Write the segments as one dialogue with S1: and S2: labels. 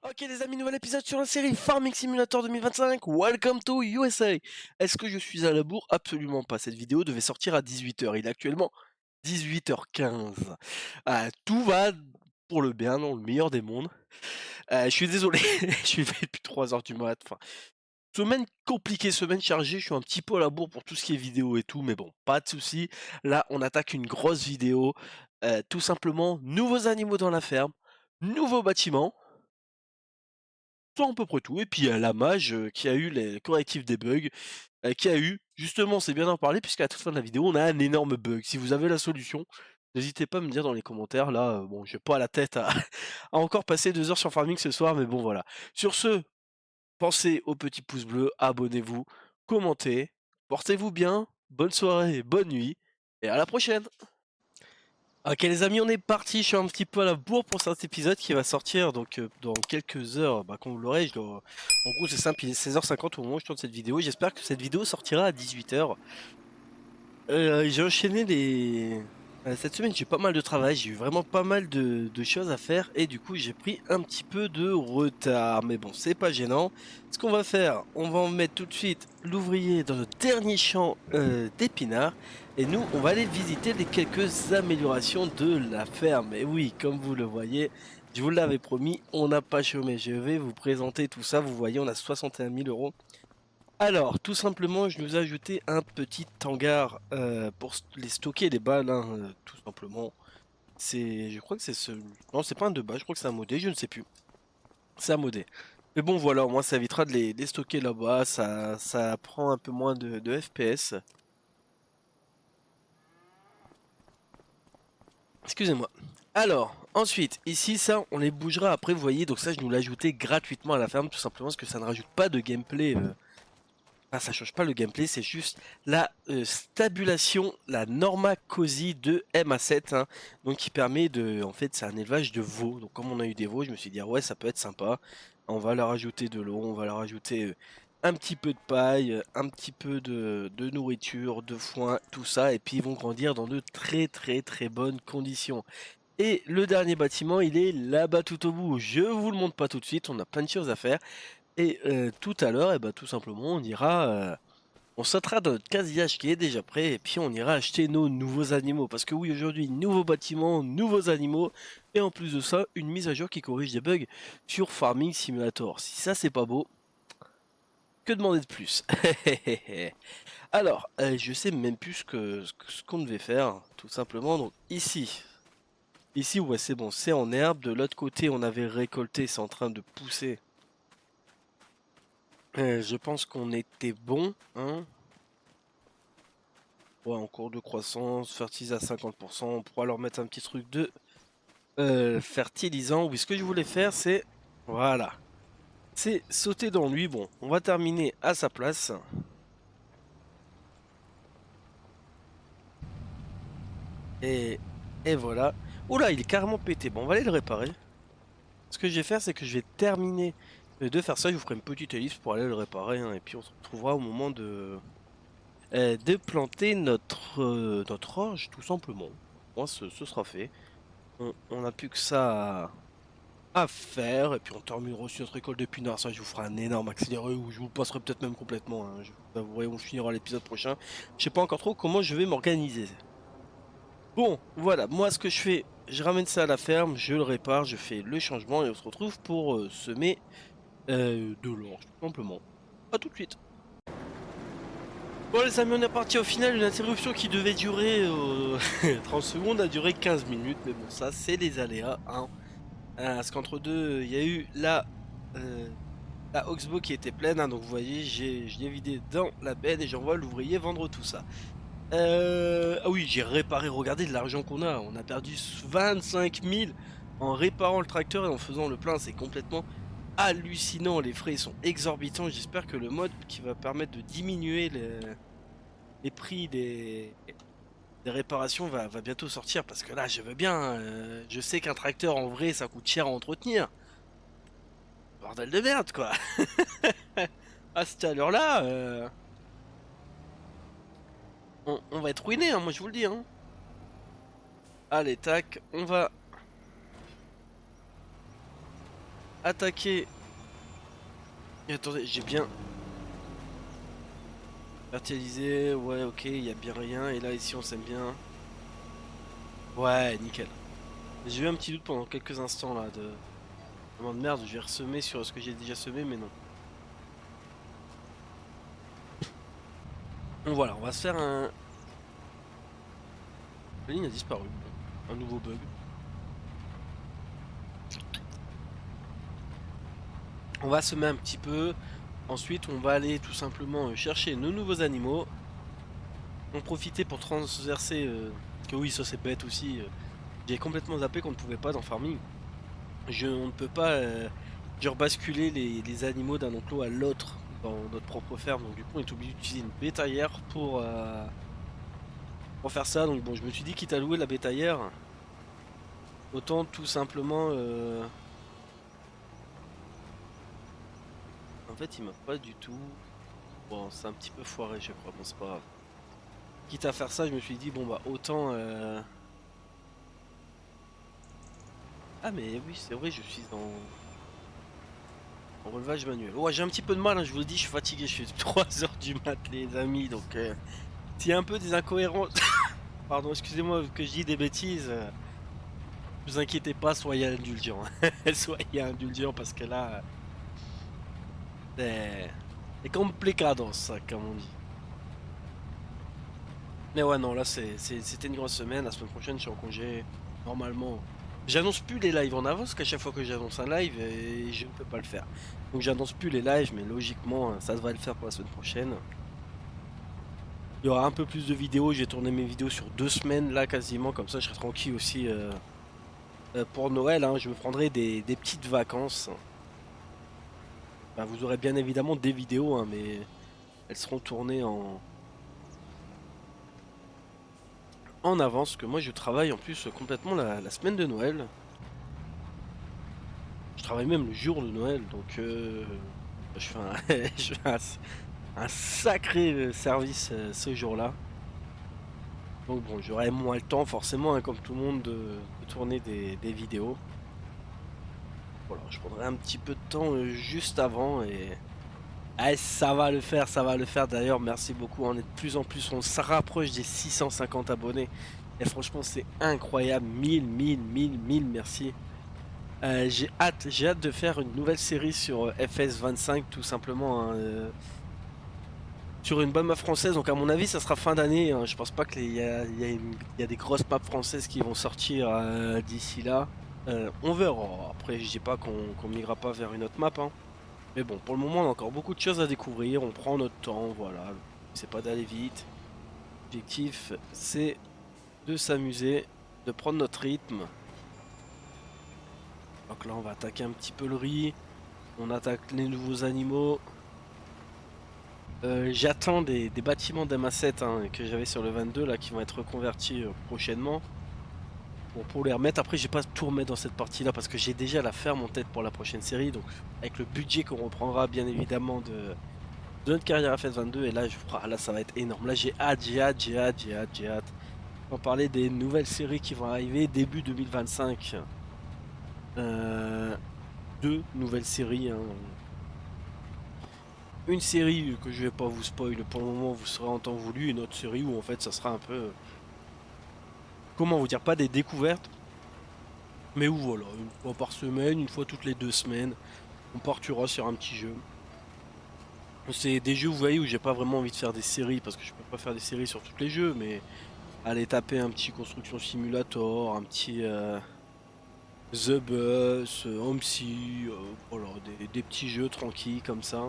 S1: Ok les amis, nouvel épisode sur la série Farming Simulator 2025, welcome to USA. Est-ce que je suis à la bourre? Absolument pas, cette vidéo devait sortir à 18 h, il est actuellement 18 h 15. Tout va pour le bien, dans le meilleur des mondes. Je suis désolé, je suis fait depuis 3 h du mat. Enfin, semaine compliquée, semaine chargée, je suis un petit peu à la bourre pour tout ce qui est vidéo et tout, mais bon, pas de soucis. Là, on attaque une grosse vidéo, tout simplement, nouveaux animaux dans la ferme, nouveaux bâtiments, à peu près tout. Et puis la mage qui a eu les correctifs des bugs, qui a eu, justement, c'est bien d'en parler, puisqu'à la toute fin de la vidéo, on a un énorme bug. Si vous avez la solution, n'hésitez pas à me dire dans les commentaires. Là, bon, j'ai pas la tête à, à encore passer 2 heures sur Farming ce soir, mais bon, voilà. Sur ce, pensez au petit pouce bleu, abonnez-vous, commentez, portez-vous bien, bonne soirée, bonne nuit, et à la prochaine. Ok les amis, on est parti, je suis un petit peu à la bourre pour cet épisode qui va sortir donc dans quelques heures, quand vous l'aurez, en gros c'est simple, il est 16 h 50 au moment où je tourne cette vidéo, j'espère que cette vidéo sortira à 18 h. J'ai enchaîné cette semaine j'ai pas mal de travail, j'ai eu vraiment pas mal de choses à faire et du coup j'ai pris un petit peu de retard, mais bon c'est pas gênant. Ce qu'on va faire, on va en mettre tout de suite l'ouvrier dans le dernier champ d'épinards et nous on va aller visiter les quelques améliorations de la ferme. Et oui, comme vous le voyez, je vous l'avais promis, on n'a pas chômé. Je vais vous présenter tout ça, vous voyez on a 61 000 €. Alors, tout simplement, je nous ai ajouté un petit hangar pour les stocker les balles, hein, tout simplement. Je crois que c'est ce... Non, c'est pas un de base, je crois que c'est un modé, je ne sais plus. C'est un modé. Mais bon, voilà, au moins ça évitera de les stocker là-bas, ça prend un peu moins de FPS. Excusez-moi. Alors, ensuite, ici, ça, on les bougera après, vous voyez, donc ça, je nous l'ai ajouté gratuitement à la ferme, tout simplement parce que ça ne rajoute pas de gameplay. Ça change pas le gameplay, c'est juste la stabulation, la Norma Cozy de MA7, hein, donc qui permet de, en fait, c'est un élevage de veaux. Donc comme on a eu des veaux, je me suis dit ah ouais, ça peut être sympa. On va leur ajouter de l'eau, on va leur ajouter un petit peu de paille, un petit peu de nourriture, de foin, tout ça, et puis ils vont grandir dans de très très très bonnes conditions. Et le dernier bâtiment, il est là-bas tout au bout. Je vous le montre pas tout de suite, on a plein de choses à faire. Et tout à l'heure, et tout simplement, on ira, on sautera dans notre casillage qui est déjà prêt, et puis on ira acheter nos nouveaux animaux. Parce que oui, aujourd'hui, nouveaux bâtiments, nouveaux animaux, et en plus de ça, une mise à jour qui corrige des bugs sur Farming Simulator. Si ça, c'est pas beau, que demander de plus? Alors, je sais même plus ce qu'on devait faire, tout simplement. Donc ici, ouais, c'est bon, c'est en herbe. De l'autre côté, on avait récolté, c'est en train de pousser. Je pense qu'on était bon, hein. Ouais, en cours de croissance, fertiliser à 50%, on pourra leur mettre un petit truc de fertilisant. Oui, ce que je voulais faire, c'est... Voilà. C'est sauter dans lui. Bon, on va terminer à sa place. Et, et voilà. Oula, il est carrément pété. Bon, on va aller le réparer. Ce que je vais faire, c'est que je vais terminer de faire ça. Je vous ferai une petite ellipse pour aller le réparer, hein, et puis on se retrouvera au moment de planter notre orge, tout simplement. Moi, ce sera fait. On n'a plus que ça à faire, et puis on terminera aussi notre école d'épinards. Ça, je vous ferai un énorme accéléré, ou je vous le passerai peut-être même complètement, hein. Je vous avouerai, on finira l'épisode prochain. Je sais pas encore trop comment je vais m'organiser. Bon, voilà, moi ce que je fais, je ramène ça à la ferme, je le répare, je fais le changement, et on se retrouve pour semer de l'orge, tout simplement. A tout de suite. Bon les amis, on est parti. Au final, une interruption qui devait durer 30 secondes a duré 15 minutes, mais bon, ça c'est les aléas, hein. Parce qu'entre deux, il y a eu euh, la Oxbow qui était pleine, hein, donc vous voyez, je l'ai vidé dans la benne et j'envoie l'ouvrier vendre tout ça. Ah oui, j'ai réparé, regardez l'argent qu'on a. On a perdu 25 000 en réparant le tracteur et en faisant le plein. C'est complètement hallucinant. Les frais sont exorbitants. J'espère que le mode qui va permettre de diminuer les prix des réparations va bientôt sortir. Parce que là, je veux bien. Je sais qu'un tracteur en vrai, ça coûte cher à entretenir. Bordel de merde, quoi. À cette heure-là, on va être ruiné, hein, moi je vous le dis, hein. Allez, tac, on va... attaquer. Et attendez, j'ai bien fertilisé. Ouais, ok, il y a bien rien. Et là, ici, on s'aime bien. Ouais, nickel. J'ai eu un petit doute pendant quelques instants là de. Vraiment de merde, je vais ressemer sur ce que j'ai déjà semé, mais non. Donc voilà, on va se faire un. La ligne a disparu. Bon, un nouveau bug. On va semer un petit peu. Ensuite, on va aller tout simplement chercher nos nouveaux animaux. En profiter pour transverser. Que oui, ça c'est bête aussi. J'ai complètement zappé qu'on ne pouvait pas dans Farming. On ne peut pas genre basculer les animaux d'un enclos à l'autre dans notre propre ferme. Donc du coup, on est obligé d'utiliser une bétaillère pour faire ça. Donc bon, je me suis dit, quitte à louer la bétaillère, autant tout simplement. En fait, il m'a pas du tout. Bon, c'est un petit peu foiré, je crois. Bon, c'est pas grave. Quitte à faire ça, je me suis dit, bon bah autant. Ah mais oui, c'est vrai, je suis en relevage manuel. Ouais, j'ai un petit peu de mal, hein, je vous le dis, je suis fatigué, je suis 3 heures du mat, les amis, donc s'il y a un peu des incohérences, pardon, excusez-moi que je dis des bêtises, ne vous inquiétez pas, soyez indulgents. Soyez indulgents parce que là, c'est complicados, ça, comme on dit. Mais ouais, non, là, c'était une grosse semaine, la semaine prochaine, je suis en congé, normalement. J'annonce plus les lives en avance, parce qu'à chaque fois que j'annonce un live, je ne peux pas le faire. Donc j'annonce plus les lives, mais logiquement, ça devrait le faire pour la semaine prochaine. Il y aura un peu plus de vidéos, j'ai tourné mes vidéos sur 2 semaines là quasiment, comme ça je serai tranquille aussi pour Noël, hein. Je me prendrai des petites vacances. Bah, vous aurez bien évidemment des vidéos, hein, mais elles seront tournées en avance, que moi je travaille en plus complètement la semaine de Noël. Je travaille même le jour de Noël, donc je fais je fais un sacré service ce jour-là. Donc bon, j'aurai moins le temps forcément, hein, comme tout le monde, de tourner des vidéos. Voilà, je prendrai un petit peu de temps juste avant et ah, ça va le faire, ça va le faire. D'ailleurs, merci beaucoup. On est de plus en plus, on se rapproche des 650 abonnés. Et franchement, c'est incroyable. 1000 merci. J'ai hâte de faire une nouvelle série sur FS25, tout simplement, hein, sur une bonne map française. Donc, à mon avis, ça sera fin d'année, hein. Je pense pas il y a des grosses maps françaises qui vont sortir d'ici là. On verra. Après, je dis pas qu'on n'ira pas vers une autre map, hein. Mais bon, pour le moment, on a encore beaucoup de choses à découvrir. On prend notre temps, voilà. C'est pas d'aller vite. L'objectif, c'est de s'amuser, de prendre notre rythme. Donc là, on va attaquer un petit peu le riz. On attaque les nouveaux animaux. J'attends des bâtiments d'M7 hein, que j'avais sur le 22 là qui vont être reconvertis prochainement. Bon, pour les remettre, après j'ai pas tout remettre dans cette partie là parce que j'ai déjà la ferme en tête pour la prochaine série. Donc avec le budget qu'on reprendra bien évidemment de notre carrière FS22 et là là ça va être énorme. Là j'ai hâte, j'ai hâte. On va parler des nouvelles séries qui vont arriver début 2025. Deux nouvelles séries, hein. Une série que je vais pas vous spoil pour le moment, vous serez en temps voulu. Une autre série où en fait ça sera un peu, comment vous dire, pas des découvertes, mais où voilà, une fois par semaine, une fois toutes les 2 semaines, on partira sur un petit jeu. C'est des jeux, vous voyez, où j'ai pas vraiment envie de faire des séries parce que je peux pas faire des séries sur tous les jeux, mais aller taper un petit Construction Simulator, un petit The Bus, Homesy, voilà, des petits jeux tranquilles comme ça.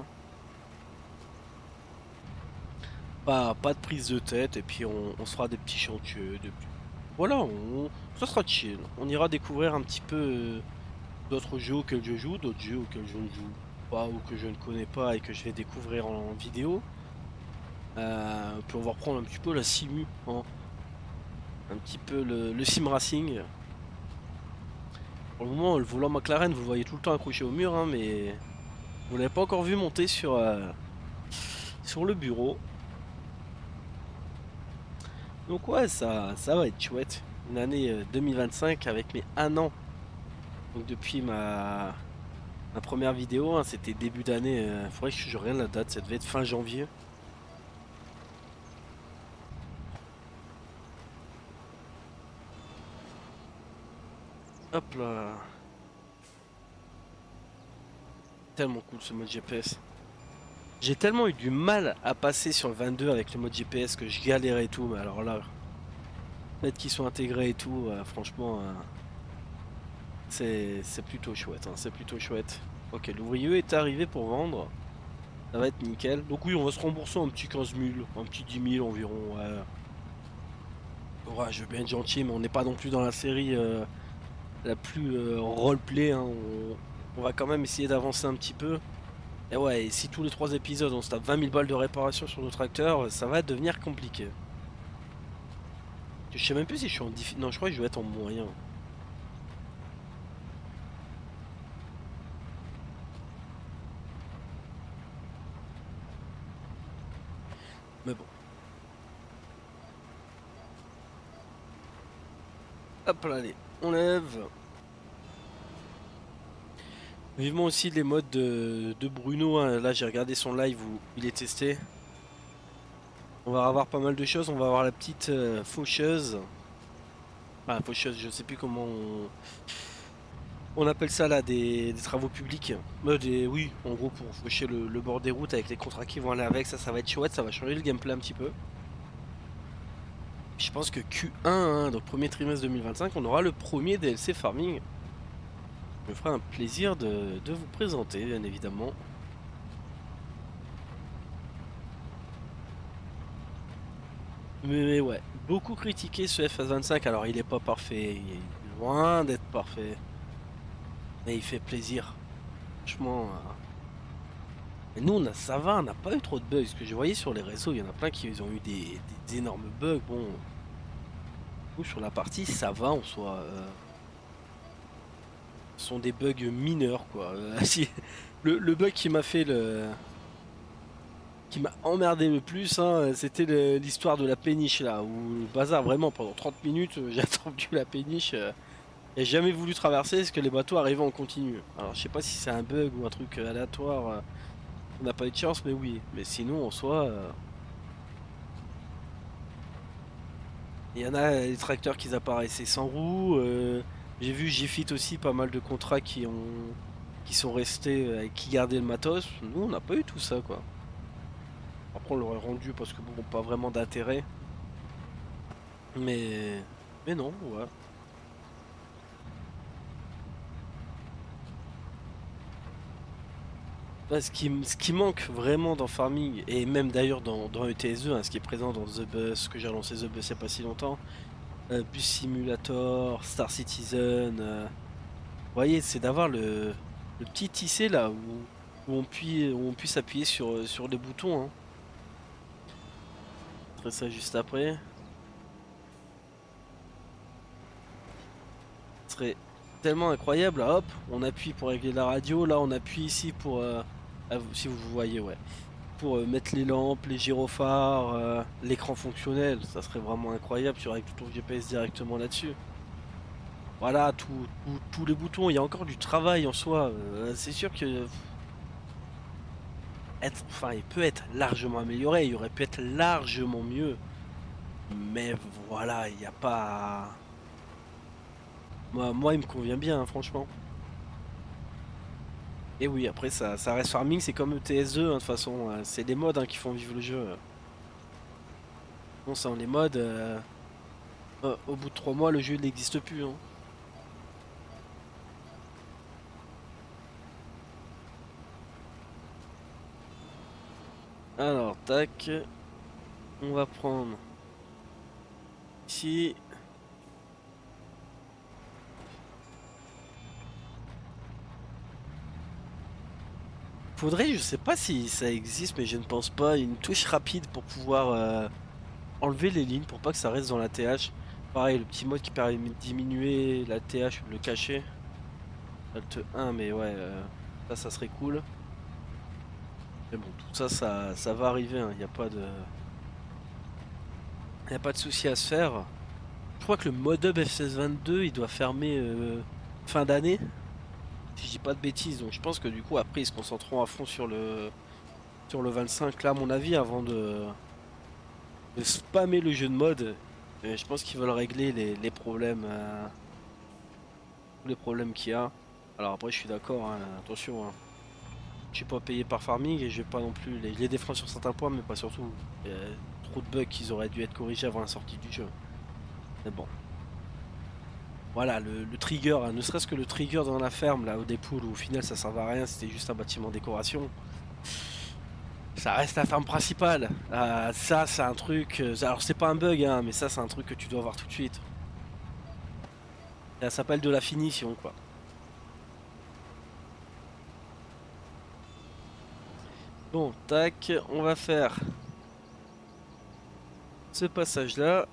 S1: Pas de prise de tête, et puis on se fera des petits chantiers, voilà, ça sera chill. On ira découvrir un petit peu d'autres jeux auxquels je joue, d'autres jeux auxquels je ne joue pas ou que je ne connais pas et que je vais découvrir en vidéo. Puis on va reprendre un petit peu la simu, hein. Un petit peu le sim racing. Pour le moment, le volant McLaren, vous le voyez tout le temps accroché au mur, hein, mais vous l'avez pas encore vu monter sur le bureau. Donc ouais, ça va être chouette. Une année 2025 avec mes 1 an. Donc depuis Ma première vidéo, hein, c'était début d'année. Faudrait que je regarde la date, ça devait être fin janvier. Hop là. Tellement cool ce mode GPS. J'ai tellement eu du mal à passer sur le 22 avec le mode GPS que je galérais et tout, mais alors là, le fait qu'ils soient intégrés et tout, franchement, c'est plutôt chouette, hein, c'est plutôt chouette. Ok, l'ouvrier est arrivé pour vendre, ça va être nickel. Donc oui, on va se rembourser un petit 15 000, un petit 10 000 environ, ouais. Ouais, je veux bien être gentil, mais on n'est pas non plus dans la série la plus roleplay, hein. On va quand même essayer d'avancer un petit peu. Et ouais, et si tous les 3 épisodes on se tape 20 000 balles de réparation sur nos tracteurs, ça va devenir compliqué. Je sais même plus si je suis en difficile. Non, je crois que je vais être en moyen. Mais bon. Hop là, allez. On lève. Vivement aussi les modes de Bruno, hein. Là, j'ai regardé son live où il est testé. On va avoir pas mal de choses. On va avoir la petite faucheuse. Enfin, faucheuse, je sais plus comment on appelle ça là, des travaux publics. Oui, en gros, pour faucher le bord des routes avec les contrats qui vont aller avec. Ça va être chouette. Ça va changer le gameplay un petit peu. Je pense que Q1, hein, donc premier trimestre 2025, on aura le premier DLC Farming. Je me ferai un plaisir de vous présenter, bien évidemment. Mais ouais, beaucoup critiqué ce FS25. Alors, il est pas parfait, il est loin d'être parfait. Mais il fait plaisir. Franchement. Et nous, ça va, on n'a pas eu trop de bugs. Ce que je voyais sur les réseaux, il y en a plein qui ont eu des énormes bugs. Bon, nous, sur la partie, ça va en soi. Ce sont des bugs mineurs, quoi. Si, le bug qui m'a fait le. Qui m'a emmerdé le plus, hein, c'était l'histoire de la péniche là, où le bazar vraiment pendant 30 minutes, j'ai attendu la péniche, et j'ai jamais voulu traverser parce que les bateaux arrivaient en continu. Alors je sais pas si c'est un bug ou un truc aléatoire, on n'a pas eu de chance, mais oui. Mais sinon en soi, il y en a les tracteurs qui apparaissaient sans roue. J'ai vu Gfit aussi pas mal de contrats qui sont restés, qui gardaient le matos. Nous on n'a pas eu tout ça quoi. Après on l'aurait rendu parce que bon, pas vraiment d'intérêt. Mais mais non, ouais. Bah, ce qui manque vraiment dans Farming, et même d'ailleurs dans ETSE, hein, ce qui est présent dans The Bus, que j'ai lancé The Bus il n'y a pas si longtemps, Bus Simulator, Star Citizen, vous voyez, c'est d'avoir le petit tissé là où on puisse appuyer sur les boutons, hein. Je ferai ça juste après. Ce serait tellement incroyable. Là, hop, on appuie pour régler la radio. Là, on appuie ici pour. Si vous voyez, ouais. Pour mettre les lampes, les gyrophares, l'écran fonctionnel. Ça serait vraiment incroyable. Tu règles tout ton GPS directement là-dessus. Voilà, tous les boutons. Il y a encore du travail en soi. C'est sûr que. Enfin, il peut être largement amélioré. Il aurait pu être largement mieux. Mais voilà, il n'y a pas. Moi, il me convient bien, hein, franchement. Et oui, après, ça reste farming, c'est comme ETS2, hein, de toute façon. C'est les mods hein, qui font vivre le jeu. Bon, sans les mods, au bout de 3 mois, le jeu n'existe plus, hein. Alors, tac. On va prendre ici. Faudrait, je sais pas si ça existe, mais je ne pense pas, une touche rapide pour pouvoir enlever les lignes pour pas que ça reste dans la TH. Pareil, le petit mode qui permet de diminuer la TH ou de le cacher. Alt 1, mais ouais, ça serait cool. Mais bon, tout ça, ça va arriver, il n'y a pas de. Y a pas de souci à se faire. Je crois que le mod hub F1622 il doit fermer fin d'année. Si je dis pas de bêtises, donc je pense que du coup après ils se concentreront à fond sur le 25 là à mon avis avant de spammer le jeu de mode. Je pense qu'ils veulent régler les problèmes, tous les problèmes qu'il y a. Alors après je suis d'accord, hein, attention, hein. Je suis pas payé par Farming et je vais pas non plus les défendre sur certains points, mais pas surtout. Il y a trop de bugs qui auraient dû être corrigés avant la sortie du jeu. Mais bon. Voilà, le trigger, hein, ne serait-ce que le trigger dans la ferme, là, au Deadpool, où au final ça servait à rien, c'était juste un bâtiment décoration. Ça reste la ferme principale. Ça, c'est un truc. Alors, c'est pas un bug, hein, mais ça, c'est un truc que tu dois voir tout de suite. Ça s'appelle de la finition, quoi. Bon, tac, on va faire ce passage-là.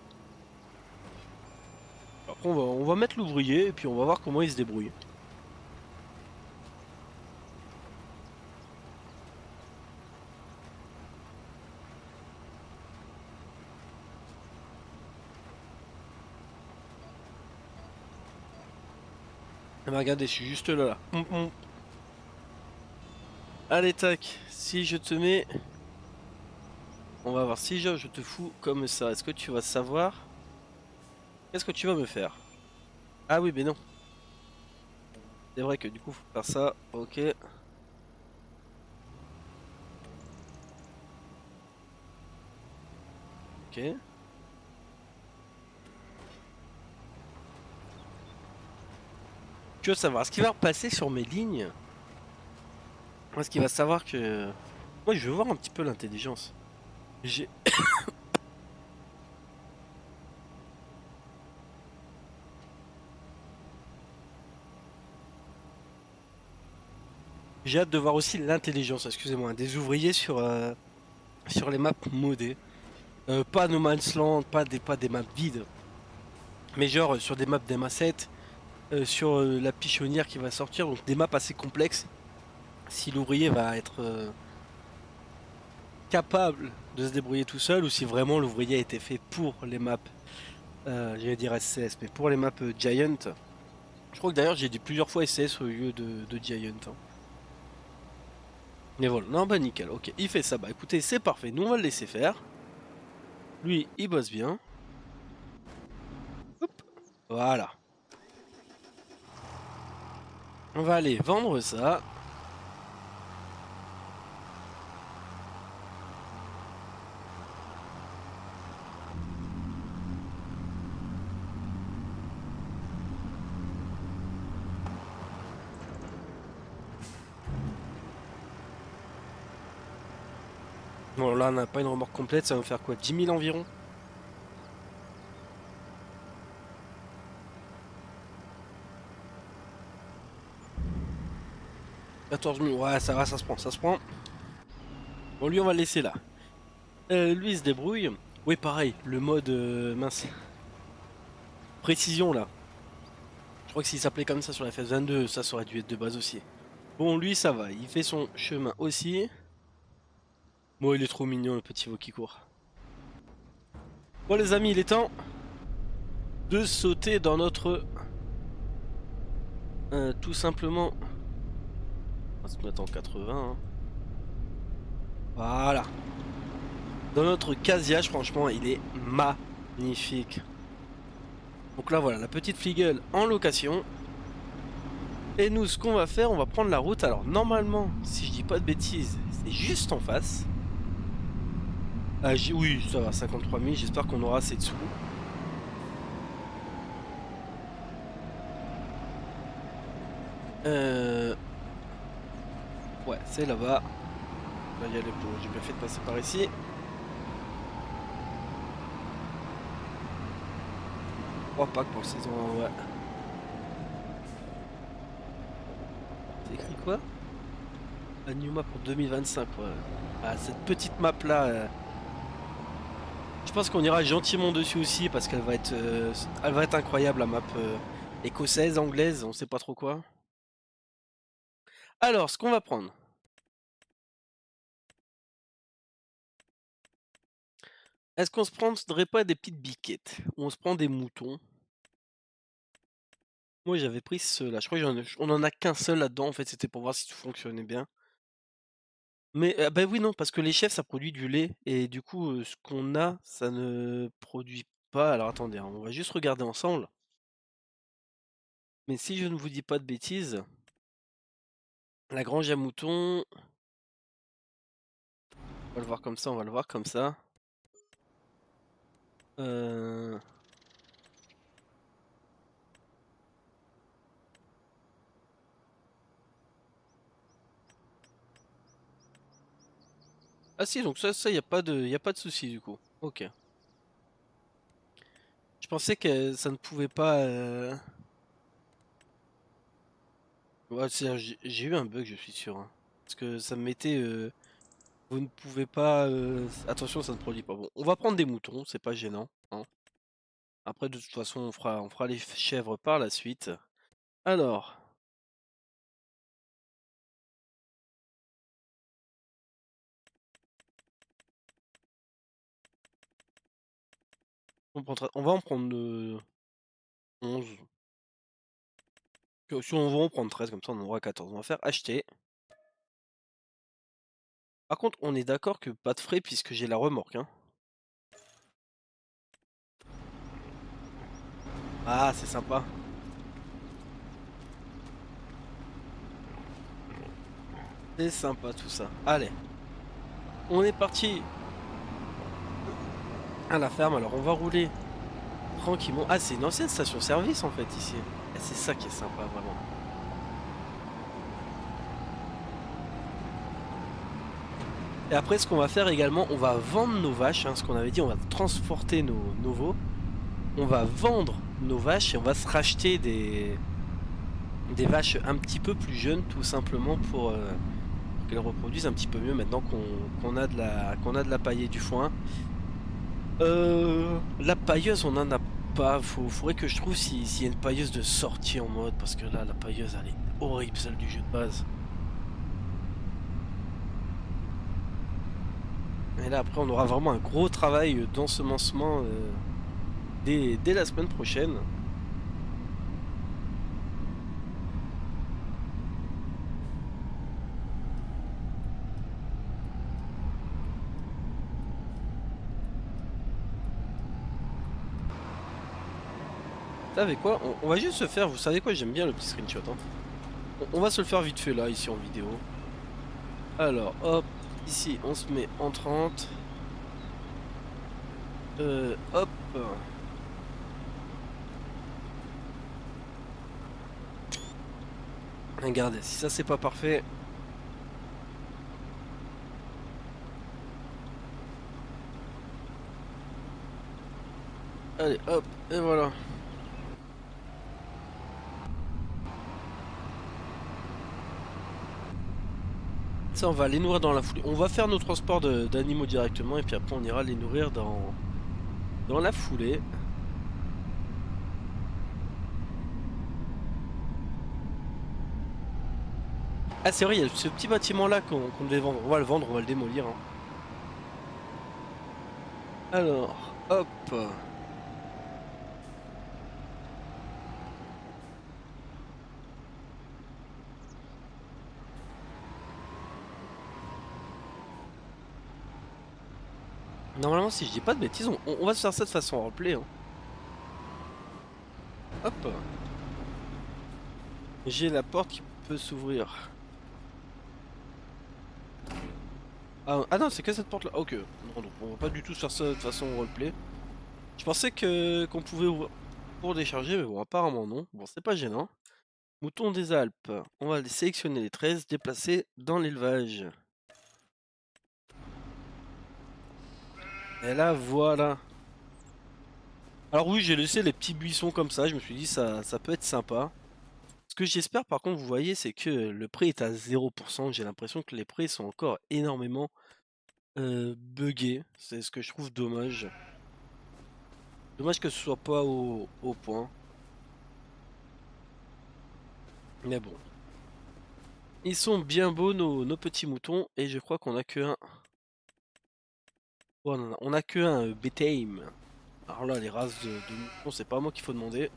S1: Après, on va mettre l'ouvrier et puis on va voir comment il se débrouille. Ah, mais regardez, je suis juste là, là. Allez, tac. Si je te mets. On va voir si je te fous comme ça. Est-ce que tu vas savoir? Qu'est-ce que tu vas me faire? Ah oui, mais non. C'est vrai que du coup, faut faire ça. Ok. Ok. Tu veux savoir ce qui va repasser sur mes lignes? Est-ce qu'il va savoir que... Moi, je veux voir un petit peu l'intelligence. J'ai j'ai hâte de voir aussi l'intelligence, excusez-moi, des ouvriers sur les maps modées. Pas No Man's Land, pas des maps vides, mais genre sur des maps d'MA7, sur la pichonnière qui va sortir, donc des maps assez complexes. Si l'ouvrier va être capable de se débrouiller tout seul, ou si vraiment l'ouvrier a été fait pour les maps, j'allais dire SCS, mais pour les maps Giant. Je crois que d'ailleurs j'ai dit plusieurs fois SCS au lieu de Giant, hein. Mais voilà, non bah nickel, ok, il fait ça, bah écoutez, c'est parfait, nous on va le laisser faire. Lui, il bosse bien. Hop, voilà. On va aller vendre ça. Bon là on n'a pas une remorque complète, ça va me faire quoi, 10 000 environ? 14 000, ouais ça va, ça se prend, ça se prend. Bon lui on va le laisser là. Lui il se débrouille. Oui pareil, le mode, mince, précision là. Je crois que s'il s'appelait comme ça sur la FS22, ça aurait dû être de base aussi. Bon lui ça va, il fait son chemin aussi. Bon il est trop mignon le petit veau qui court. Bon les amis, il est temps de sauter dans notre... tout simplement... On va se mettre en 80, hein. Voilà. Dans notre casillage, franchement, il est magnifique. Donc là, voilà, la petite Fliegel en location. Et nous, ce qu'on va faire, on va prendre la route. Alors, normalement, si je dis pas de bêtises, c'est juste en face. Ah, oui, ça va, 53 000. J'espère qu'on aura assez de sous. Euh... Ouais, c'est là-bas. On va y aller pour... J'ai bien fait de passer par ici. 3 packs pour saison 1, ouais. C'est écrit quoi? La new map pour 2025, ouais. Ah, cette petite map là, je pense qu'on ira gentiment dessus aussi parce qu'elle va être incroyable la map écossaise, anglaise, on sait pas trop quoi. Alors, ce qu'on va prendre. Est-ce qu'on se prendrait pas des petites biquettes? Ou on se prend des moutons? Moi j'avais pris ceux-là, je crois on en a qu'un seul là-dedans en fait, c'était pour voir si tout fonctionnait bien. Mais bah oui non, parce que les chefs ça produit du lait et du coup, ce qu'on a, ça ne produit pas alors attendez, hein, on va juste regarder ensemble. Mais si je ne vous dis pas de bêtises, la grange à moutons, on va le voir comme ça, on va le voir comme ça. Heu Ah si, donc ça y a pas de souci du coup. OK. Je pensais que ça ne pouvait pas, ouais, j'ai eu un bug, je suis sûr, hein. Parce que ça me mettait, vous ne pouvez pas, attention ça ne produit pas. Bon, on va prendre des moutons, c'est pas gênant, hein. Après de toute façon on fera les chèvres par la suite. Alors, on va en prendre, 11. Si on va en prendre 13 comme ça on en aura 14. On va faire acheter. Par contre, on est d'accord que pas de frais puisque j'ai la remorque, hein. Ah, c'est sympa. C'est sympa tout ça. Allez, on est parti à la ferme. Alors on va rouler tranquillement. Ah, c'est une ancienne station-service en fait ici. Et c'est ça qui est sympa vraiment. Et après, ce qu'on va faire également, on va vendre nos vaches, hein, ce qu'on avait dit, on va transporter nos veaux. On va vendre nos vaches et on va se racheter des vaches un petit peu plus jeunes, tout simplement pour qu'elles reproduisent un petit peu mieux maintenant qu'on a de la paille et du foin. La pailleuse, on en a pas. Faudrait que je trouve s'il y a une pailleuse de sortie en mode, parce que là, la pailleuse, elle est horrible, celle du jeu de base. Et là, après, on aura vraiment un gros travail d'ensemencement dès la semaine prochaine. Vous savez quoi? On va juste se faire, vous savez quoi? J'aime bien le petit screenshot, hein. On va se le faire vite fait là, ici en vidéo. Alors, hop, ici, on se met en 30. Hop. Regardez, si ça c'est pas parfait. Allez, hop, et voilà. Ça, on va les nourrir dans la foulée. On va faire nos transports d'animaux directement et puis après on ira les nourrir dans la foulée. Ah c'est vrai, il y a ce petit bâtiment là qu'on devait vendre. On va le vendre, on va le démolir, hein. Alors, hop. Normalement, si je dis pas de bêtises, on va se faire ça de façon roleplay, hein. Hop. J'ai la porte qui peut s'ouvrir. Ah non, c'est que cette porte là. Ok. Non, donc on va pas du tout se faire ça de façon roleplay. Je pensais que qu'on pouvait ouvrir pour décharger, mais bon, apparemment non. Bon, c'est pas gênant. Moutons des Alpes. On va les sélectionner les 13, déplacer dans l'élevage. Et là, voilà. Alors oui, j'ai laissé les petits buissons comme ça. Je me suis dit, ça peut être sympa. Ce que j'espère, par contre, vous voyez, c'est que le prix est à 0%. J'ai l'impression que les prix sont encore énormément buggés. C'est ce que je trouve dommage. Dommage que ce soit pas au point. Mais bon. Ils sont bien beaux, nos petits moutons. Et je crois qu'on a que un. Oh, on a que un Bethlehem. Alors là, les races de moutons, c'est pas à moi qu'il faut demander.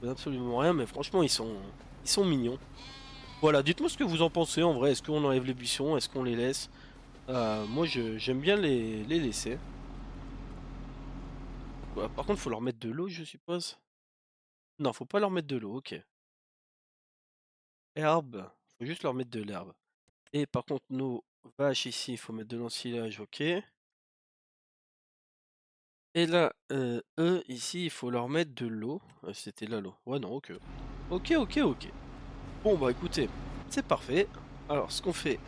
S1: absolument rien, mais franchement ils sont mignons. Voilà, dites-moi ce que vous en pensez en vrai. Est-ce qu'on enlève les buissons? Est-ce qu'on les laisse? Moi j'aime bien les laisser. Par contre faut leur mettre de l'eau je suppose. Non, faut pas leur mettre de l'eau, ok. Herbe, faut juste leur mettre de l'herbe. Et par contre nos vaches ici, il faut mettre de l'ensilage, ok. Et là, eux ici, il faut leur mettre de l'eau. C'était là l'eau. Ouais non, ok. Ok, ok, ok. Bon bah écoutez, c'est parfait. Alors ce qu'on fait,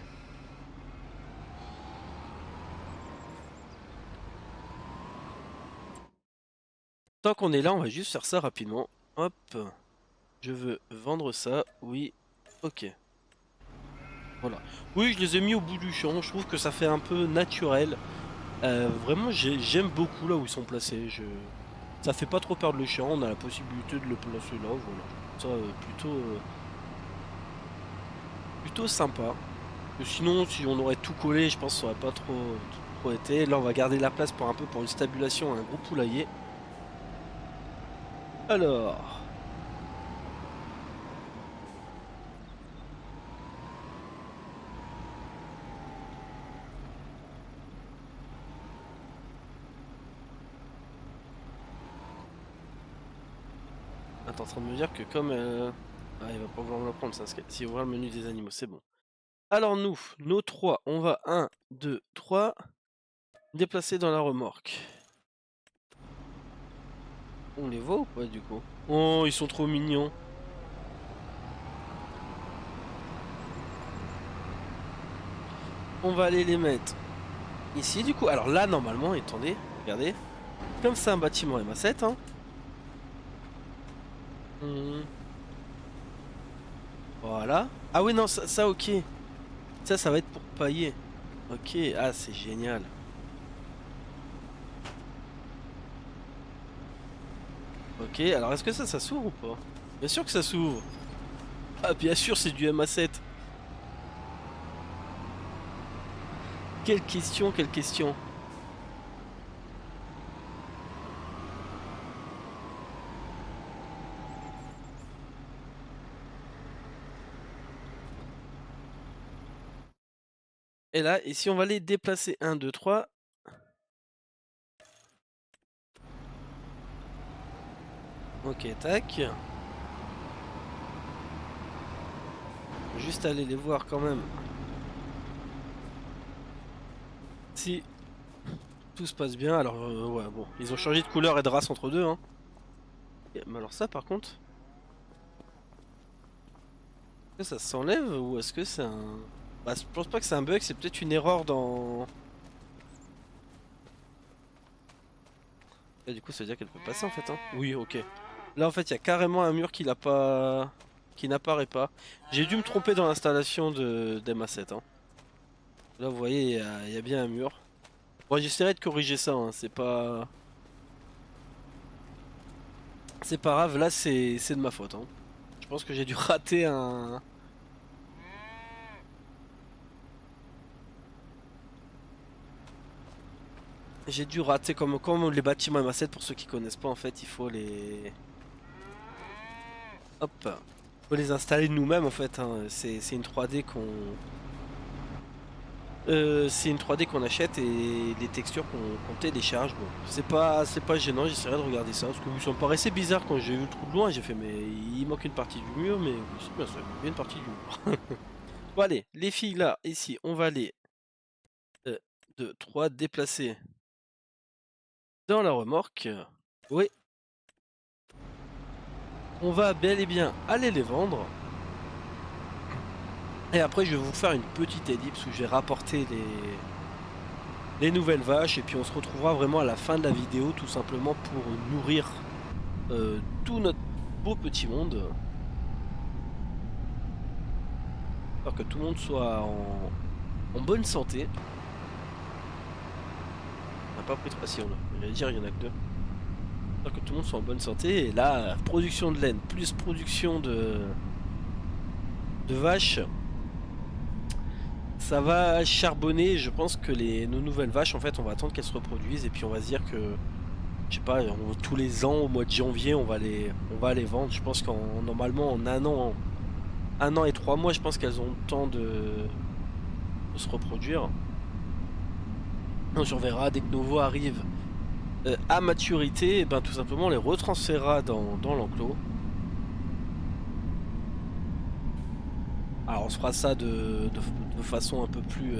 S1: tant qu'on est là, on va juste faire ça rapidement. Hop, je veux vendre ça, oui, ok. Voilà. Oui, je les ai mis au bout du champ, je trouve que ça fait un peu naturel. Vraiment, j'aime beaucoup là où ils sont placés. Ça fait pas trop perdre le champ, on a la possibilité de le placer là, voilà. Ça, plutôt sympa. Sinon, si on aurait tout collé, je pense que ça aurait pas trop été. Là, on va garder la place pour un peu pour une stabulation, un gros poulailler. Alors, t'es en train de me dire que comme... Ah, il va pas vouloir me le prendre, ça. S'il ouvre le menu des animaux, c'est bon. Alors nous, nos trois, on va 1, 2, 3, déplacer dans la remorque. On les voit ou pas du coup? Oh, ils sont trop mignons. On va aller les mettre ici du coup. Alors là, normalement, attendez, regardez. Comme c'est un bâtiment MA7, hein. Voilà. Ah oui, non, ça ok. Ça va être pour pailler. Ok, ah, c'est génial. Ok, alors est-ce que ça s'ouvre ou pas? Bien sûr que ça s'ouvre. Ah, bien sûr, c'est du MA7. Quelle question, quelle question. Et là, ici, on va les déplacer. 1, 2, 3. Ok, tac. Juste aller les voir quand même. Si tout se passe bien, alors ouais, bon, ils ont changé de couleur et de race entre deux, hein. Mais alors ça, par contre, est-ce que ça s'enlève ou est-ce que c'est un... Bah, je pense pas que c'est un bug, c'est peut-être une erreur dans... Et du coup, ça veut dire qu'elle peut passer en fait, hein. Oui, ok. Là, en fait, il y a carrément un mur qui l'a pas... qui n'apparaît pas. J'ai dû me tromper dans l'installation de d'MA7, hein. Là, vous voyez, il y a bien un mur. Bon, j'essaierai de corriger ça, hein. C'est pas... C'est pas grave, là, c'est de ma faute, hein. Je pense que j'ai dû rater un... J'ai dû rater comme les bâtiments MA7, pour ceux qui connaissent pas, en fait, il faut les... Hop. Faut les installer nous-mêmes, en fait, hein. C'est une 3D qu'on... c'est une 3D qu'on achète et les textures qu'on télécharge. Bon, c'est pas gênant, j'essaierai de regarder ça parce que ça me paraissait bizarre quand j'ai vu le trou de loin. J'ai fait, mais il manque une partie du mur, mais oui, c'est bien ça, il y a une partie du mur. Bon, allez, les filles là, ici, on va les 2, 3 déplacer dans la remorque. Oui, on va bel et bien aller les vendre. Et après, je vais vous faire une petite ellipse où je vais rapporter les nouvelles vaches et puis on se retrouvera vraiment à la fin de la vidéo tout simplement pour nourrir tout notre beau petit monde. J'espère que tout le monde soit en bonne santé. On n'a pas pris 3 si on a. J'allais dire il y en a que 2. J'espère que tout le monde soit en bonne santé. Et là, production de laine plus production de vaches. Ça va charbonner. Je pense que nos nouvelles vaches, en fait, on va attendre qu'elles se reproduisent et puis on va se dire que je sais pas, tous les ans au mois de janvier on va les vendre. Je pense qu'en normalement en un an et 3 mois, je pense qu'elles ont le temps de se reproduire. On surveillera dès que Novo arrive à maturité, et ben tout simplement on les retransférera dans l'enclos. Alors on se fera ça de façon un peu plus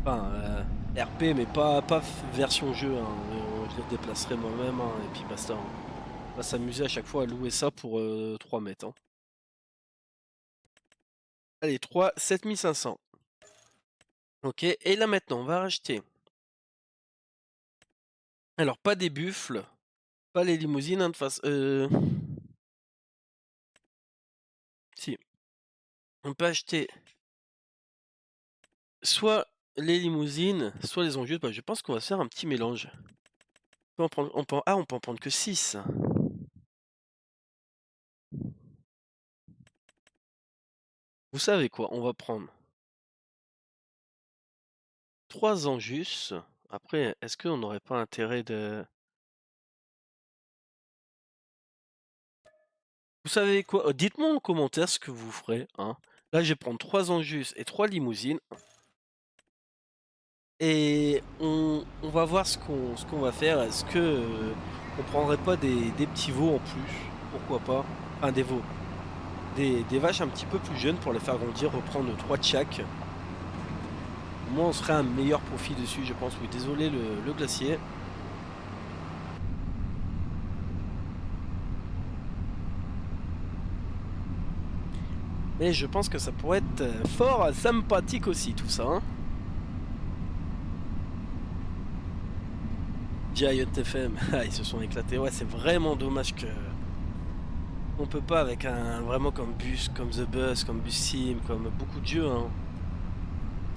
S1: RP, mais pas version jeu, hein. Je les déplacerai moi-même, hein, et puis basta, hein. On va s'amuser à chaque fois à louer ça pour 3 mètres, hein. Allez, 3, 7500. Ok, et là maintenant on va racheter. Alors pas des buffles, pas les limousines, hein, de face. Si. On peut acheter soit les limousines, soit les enjeux. Bah, je pense qu'on va faire un petit mélange. On peut en prendre, on peut en prendre que 6. Vous savez quoi? On va prendre 3 Anjus. Après, est-ce qu'on n'aurait pas intérêt de... Vous savez quoi? Dites-moi en commentaire ce que vous ferez, hein. Là, je vais prendre 3 Anjus et 3 limousines. Et on va voir ce qu'on va faire. Est-ce que on prendrait pas des petits veaux en plus? Pourquoi pas? Enfin, des veaux. Des vaches un petit peu plus jeunes pour les faire grandir, reprendre 3 de chaque. Au moins, on serait un meilleur profit dessus, je pense. Oui, désolé le glacier. Mais je pense que ça pourrait être fort sympathique aussi, tout ça, hein. Giant FM, ah, ils se sont éclatés. Ouais, c'est vraiment dommage que on peut pas avec un vraiment comme Bus, comme The Bus, comme Bus Sim, comme beaucoup de jeux, hein.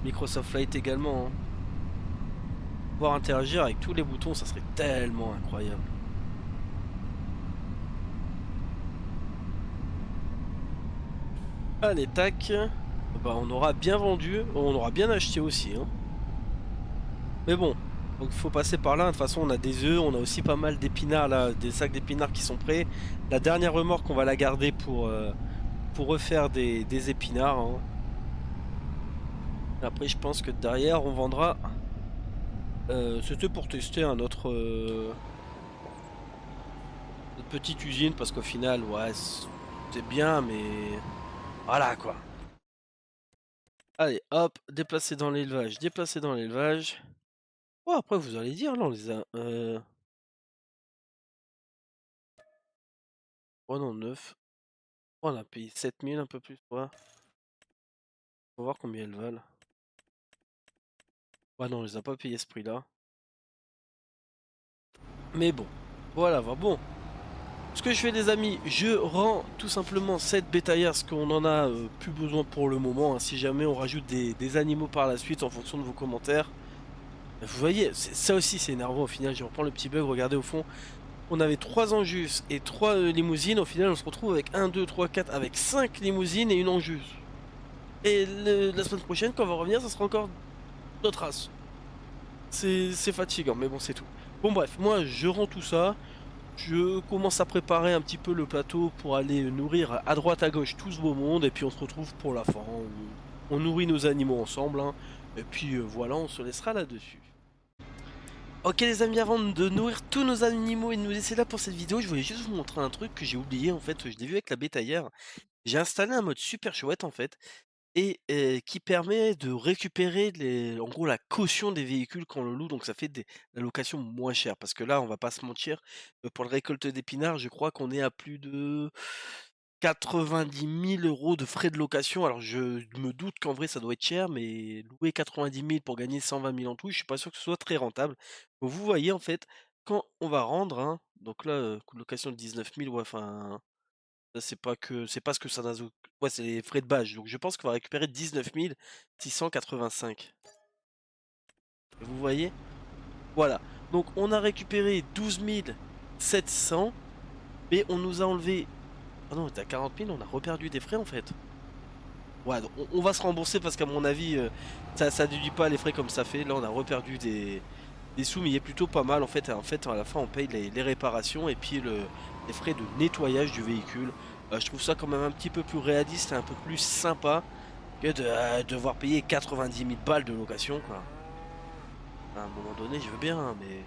S1: Microsoft Flight également, hein. Pouvoir interagir avec tous les boutons, ça serait tellement incroyable. Allez, tac. Bah, on aura bien vendu, on aura bien acheté aussi, hein. Mais bon, donc il faut passer par là. De toute façon, on a des œufs, on a aussi pas mal d'épinards là, des sacs d'épinards qui sont prêts. La dernière remorque, on va la garder pour refaire des épinards, hein. Après, je pense que derrière, on vendra. C'était pour tester un autre notre petite usine parce qu'au final, ouais, c'est bien, mais voilà quoi. Allez, hop, déplacer dans l'élevage, déplacer dans l'élevage. Oh, après, vous allez dire, là, on les a. Oh non, 9. Oh, on a payé 7000, un peu plus, ouais. Faut voir combien elles valent. Ouais, non, on les a pas payé ce prix-là. Mais bon, voilà, va bon. Ce que je fais, les amis, je rends tout simplement cette bétaillère parce qu'on en a plus besoin pour le moment, hein. Si jamais on rajoute des animaux par la suite en fonction de vos commentaires. Vous voyez, ça aussi c'est énervant au final. Je reprends le petit bug, regardez au fond. On avait 3 Anjus et 3 limousines. Au final, on se retrouve avec 1, 2, 3, 4, avec 5 limousines et une Anjus. Et la semaine prochaine, quand on va revenir, ça sera encore d'autres races. C'est fatigant, mais bon, c'est tout. Bon, bref, moi je rends tout ça. Je commence à préparer un petit peu le plateau pour aller nourrir à droite à gauche tout ce beau monde. Et puis on se retrouve pour la fin. On nourrit nos animaux ensemble, hein. Et puis voilà, on se laissera là-dessus. Ok les amis, avant de nourrir tous nos animaux et de nous laisser là pour cette vidéo, je voulais juste vous montrer un truc que j'ai oublié en fait. Je l'ai vu avec la bêta hier. J'ai installé un mode super chouette en fait. Et qui permet de récupérer en gros la caution des véhicules quand on le loue, donc ça fait la location moins chère. Parce que là, on va pas se mentir, pour le récolte d'épinards, je crois qu'on est à plus de 90 000 € de frais de location. Alors je me doute qu'en vrai ça doit être cher, mais louer 90 000 pour gagner 120 000 en tout, je suis pas sûr que ce soit très rentable. Donc vous voyez en fait, quand on va rendre, hein, donc là, coût de location de 19 000, ouais, enfin, ça c'est pas ce que ça n'a. Ouais, c'est les frais de base. Donc je pense qu'on va récupérer 19 685. Vous voyez? Voilà. Donc on a récupéré 12 700, mais on nous a enlevé. Ah non, on était à 40 000, on a reperdu des frais en fait. Ouais, donc on va se rembourser parce qu'à mon avis, ça déduit pas les frais comme ça fait. Là, on a reperdu des sous, mais il est plutôt pas mal en fait. En fait, à la fin, on paye les réparations et puis les frais de nettoyage du véhicule. Je trouve ça quand même un petit peu plus réaliste et un peu plus sympa que de devoir payer 90 000 balles de location, quoi. À un moment donné, je veux bien, hein, mais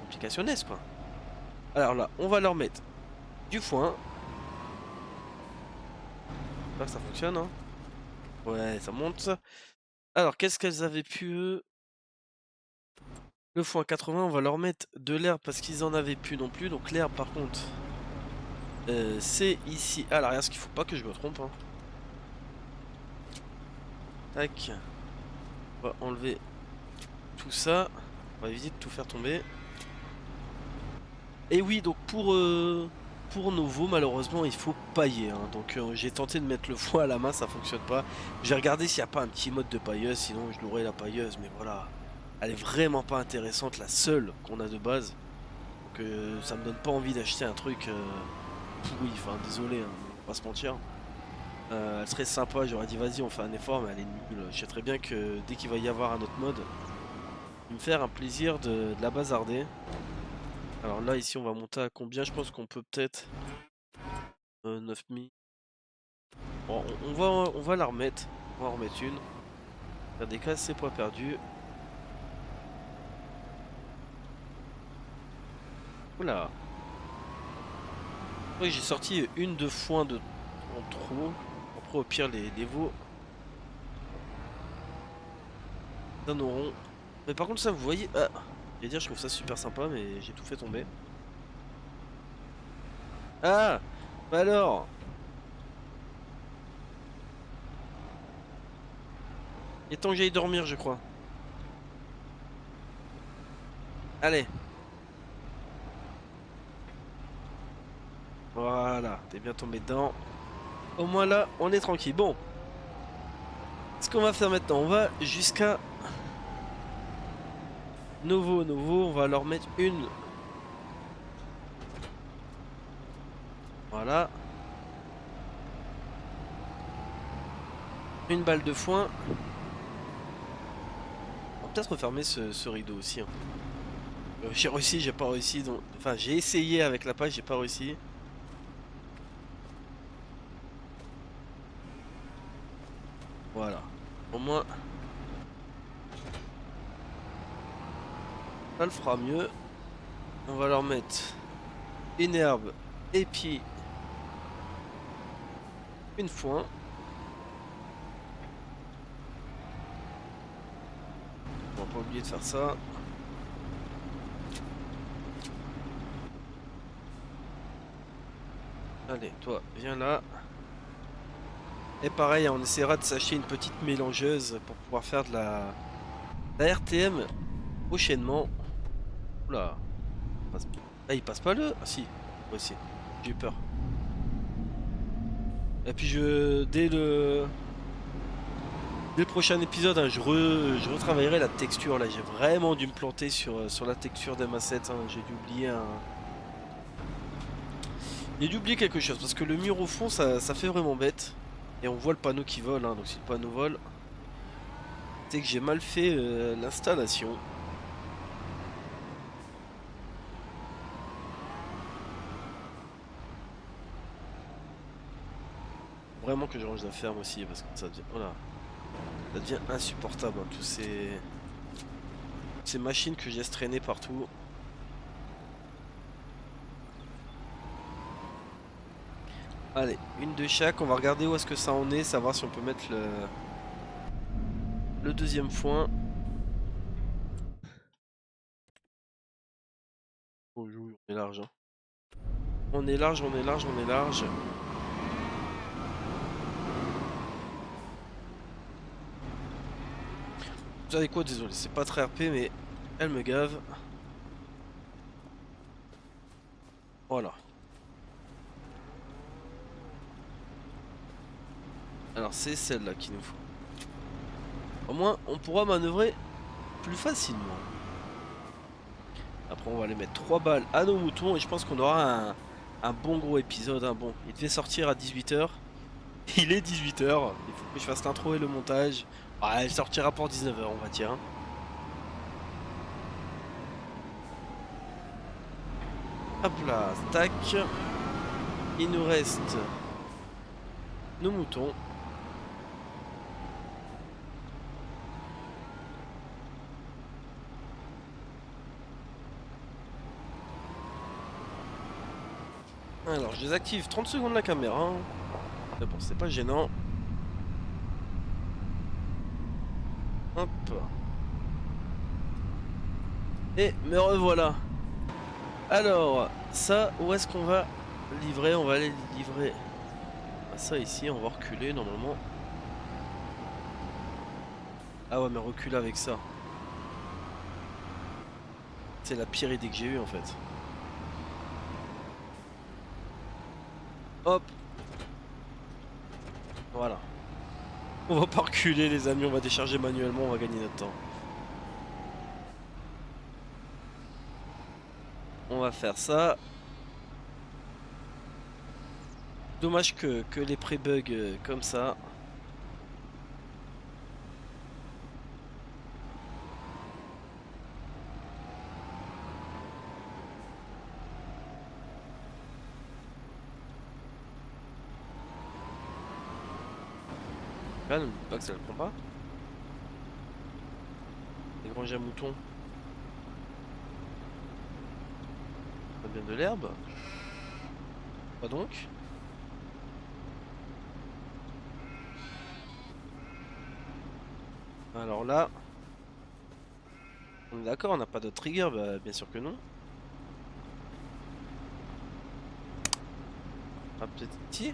S1: complicationnesque, quoi. Alors là, on va leur mettre du foin. J'espère que ça fonctionne, hein. Ouais, ça monte. Alors, qu'est-ce qu'elles avaient pu, eux? Le foin 80, on va leur mettre de l'herbe parce qu'ils en avaient plus non plus. Donc l'herbe, par contre, c'est ici à l'arrière, ce qu'il faut pas que je me trompe, hein. Tac. On va enlever tout ça. On va éviter de tout faire tomber. Et oui, donc pour nos veaux, malheureusement, il faut pailler, hein. Donc j'ai tenté de mettre le foin à la main, ça fonctionne pas. J'ai regardé s'il n'y a pas un petit mode de pailleuse, sinon je l'aurais la pailleuse, mais voilà. Elle est vraiment pas intéressante, la seule qu'on a de base. Donc ça me donne pas envie d'acheter un truc pourri, enfin désolé, hein, on va pas se mentir. Elle serait sympa, j'aurais dit vas-y on fait un effort, mais elle est nulle. Je sais très bien que dès qu'il va y avoir un autre mode, il va me faire un plaisir de la bazarder. Alors là ici on va monter à combien? Je pense qu'on peut peut-être 9000. Bon, on va la remettre. On va en remettre une. Faire des cas, c'est pas perdu. Oula. Oui, j'ai sorti une de foin de en trop. Après au pire les veaux en auront. Mais par contre ça vous voyez. Ah, je vais dire je trouve ça super sympa mais j'ai tout fait tomber. Ah bah alors. Il est temps que j'aille dormir je crois. Allez. Voilà, t'es bien tombé dedans. Au moins là, on est tranquille. Bon. Ce qu'on va faire maintenant, on va jusqu'à Novo. On va leur mettre une. Voilà. Une balle de foin. On va peut-être refermer ce rideau aussi, hein. J'ai réussi, j'ai pas réussi. Donc... Enfin, j'ai essayé avec la page, j'ai pas réussi. Voilà. Au moins, ça le fera mieux. On va leur mettre une herbe et puis une foin. On va pas oublier de faire ça. Allez, toi, viens là. Et pareil, on essaiera de s'acheter une petite mélangeuse pour pouvoir faire de la RTM prochainement. Oula. Ah, il passe pas le... Ah si, moi aussi. J'ai eu peur. Et puis dès le prochain épisode, hein, je retravaillerai la texture. Là, j'ai vraiment dû me planter sur la texture d'MA7, hein. J'ai dû oublier quelque chose parce que le mur au fond, ça fait vraiment bête. Et on voit le panneau qui vole, hein, donc si le panneau vole, c'est que j'ai mal fait l'installation. Vraiment que je range la ferme aussi parce que ça devient, voilà, ça devient insupportable, hein, ces machines que je laisse traîner partout. Allez, une de chaque, on va regarder où est-ce que ça en est, savoir si on peut mettre le deuxième foin. Oh oui, on est large, hein. On est large, on est large, on est large. Vous savez quoi, désolé, c'est pas très RP mais elle me gave. Voilà. Alors c'est celle-là qu'il nous faut. Au moins on pourra manœuvrer plus facilement. Après on va aller mettre 3 balles à nos moutons et je pense qu'on aura un bon gros épisode, hein. Bon, il devait sortir à 18 h. Il est 18 h. Il faut que je fasse l'intro et le montage. Ah, elle sortira pour 19 h on va dire, hein. Hop là, tac. Il nous reste nos moutons. Alors, je désactive 30 secondes la caméra. Mais bon, c'est pas gênant. Hop. Et me revoilà. Alors, ça, où est-ce qu'on va livrer? On va aller livrer à ça ici. On va reculer normalement. Ah ouais, mais reculer avec ça. C'est la pire idée que j'ai eue en fait. Hop. Voilà. On va pas reculer les amis, on va décharger manuellement, on va gagner notre temps. On va faire ça. Dommage que les pré-bugs comme ça. Là, n'oublie pas que ça le prend pas. Les granges à moutons. Pas bien de l'herbe. Pas donc. Alors là. On est d'accord, on n'a pas de trigger, bah bien sûr que non. Ah peut-être ici.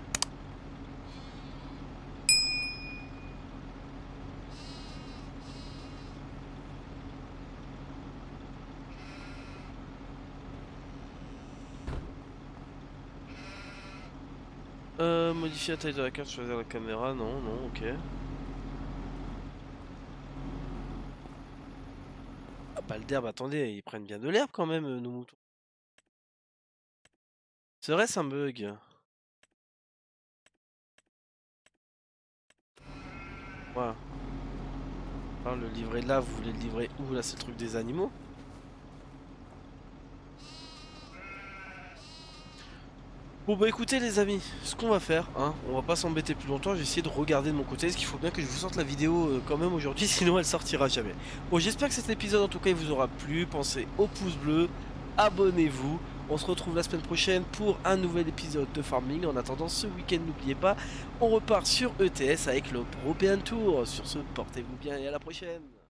S1: Modifier la taille de la carte, choisir la caméra, non, non, ok. Ah pas d'herbe, attendez, ils prennent bien de l'herbe quand même, nos moutons. Serait-ce un bug? Voilà. Alors, le livret là, vous voulez le livrer où? Là, c'est le truc des animaux. Bon bah écoutez les amis, ce qu'on va faire, hein, on va pas s'embêter plus longtemps, j'ai essayé de regarder de mon côté, parce qu'il faut bien que je vous sorte la vidéo quand même aujourd'hui, sinon elle sortira jamais. Bon j'espère que cet épisode en tout cas il vous aura plu, pensez au pouce bleu, abonnez-vous, on se retrouve la semaine prochaine pour un nouvel épisode de Farming. En attendant ce week-end n'oubliez pas, on repart sur ETS avec l'European Tour, sur ce portez-vous bien et à la prochaine.